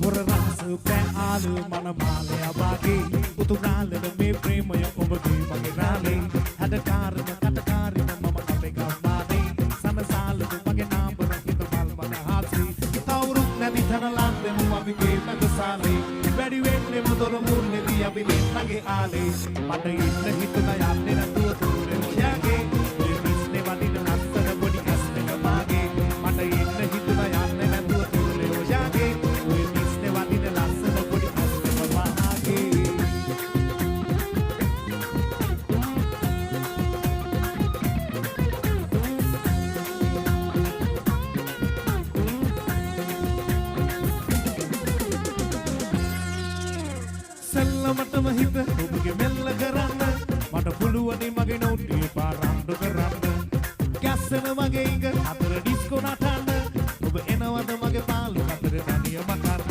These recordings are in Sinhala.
Borrasu pe alu mana male abagi utunale me prema ya obagi mage rale hada karna kata karna mama ape gamade sana salu mage naam rakita mal mana hasi tawru nadi thana lande mu abige magasale bedi wenne mudor murne di abile mage ale mata inna hituna yanne natuwa dure yage nisne wadina nassana bodi kasne mage mata inna hituna yanne natuwa dure yage nisne wadina lassana bodi kasne mage සෙල්ලමටම හිත ඔබගේ මෙල්ල කරන්න මට පුළුවනි මගේ නෝටිය පාරම්ඩු කරන්න ගැස්සෙන මගේ ඉඟ අතර ඩිස්කෝ නටන්න ඔබ එනවද මගේ පාලු අතර දනිය මකන්න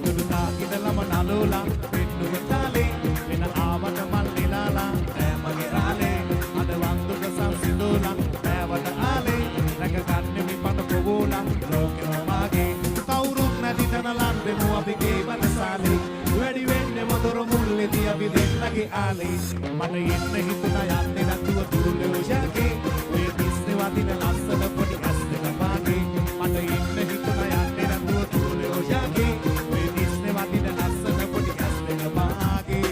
දුරුදා ඉඳලම නලෝලා පෙන්නුව තාලේ වෙන ආවට මල් නිලාලා ඈ මගේ රාලේ අද වන්දුක සංසිඳෝලා ඈවට ආලේ රැකගන්නේ මි පට පොවෝලා ලෝකෙම මාගේ කවුරුත් නැති තන ලන්දෙමු අපිගේ වනසාලේ වැඩි වෙන්නේ මොතර මුල්ලේදී අපි දෙන්නගේ ආලේ මට එන්න හිතුණා යන්නේ නැතුව දුරුලේ ඔයාගේ ඔය දිස්නේ වදින ලස්සන පොඩි ඇස්තක වාගේ මට එන්න හිතුණා යන්නේ නැතුව දුරුලේ ඔයාගේ ඔය දිස්නේ වදින ලස්සන පොඩි ඇස්තක වාගේ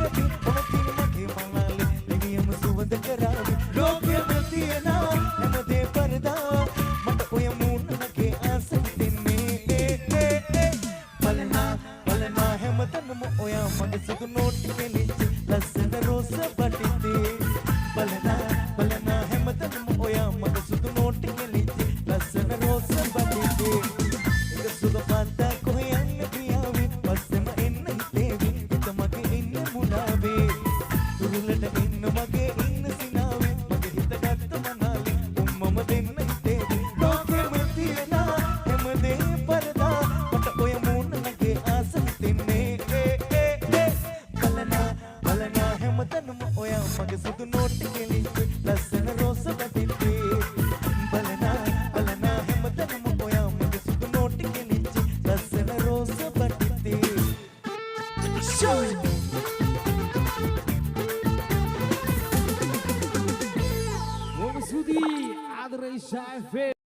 අපි මොනකින් මගේ මනාලේ නිවියම සුවඳ කරාවි ලෝකෙම තියෙන හැමදේ පරදා මට ඔය මූණගේ ආසෙ දෙන්නේ බලනා බලනා හැමතැනම ඔයා මගේ සුදු නෝටි කෙලිච්ච ලස්සන රෝස බටිතේ බලනා බලනා හැමතැනම ඔයා මගේ සුදු නෝටි කෙලිච්ච ලස්සන රෝස බටිතේ ඒක සුදු පාට කොහේ යන්න පියාවේ පස්සෙම එන්න හිතේවි හිත මගේ ඉන්න මුලාවේ දුරලට ඉන්න මගේ ඉන්න සිනාවේ මගේ හිත ගත්ත මනාලේ උම්මම දෙන්න හිතේවි ලෝකෙම තියෙන හැමදේ පරදා මට ඔය මූණගේ ආස හිතෙන්නේ බලනා බලනා හැමතැනම ඔයා මගේ සුදු නෝටි කෙලිච්ච ලස්සන රෝස බටිතේ බලනා බලනා හැමතැනම ඔයා මගේ සුදු නෝටි කෙලිච්ච ලස්සන රෝස බටිතේ Vamos Sudi, Adre Chef.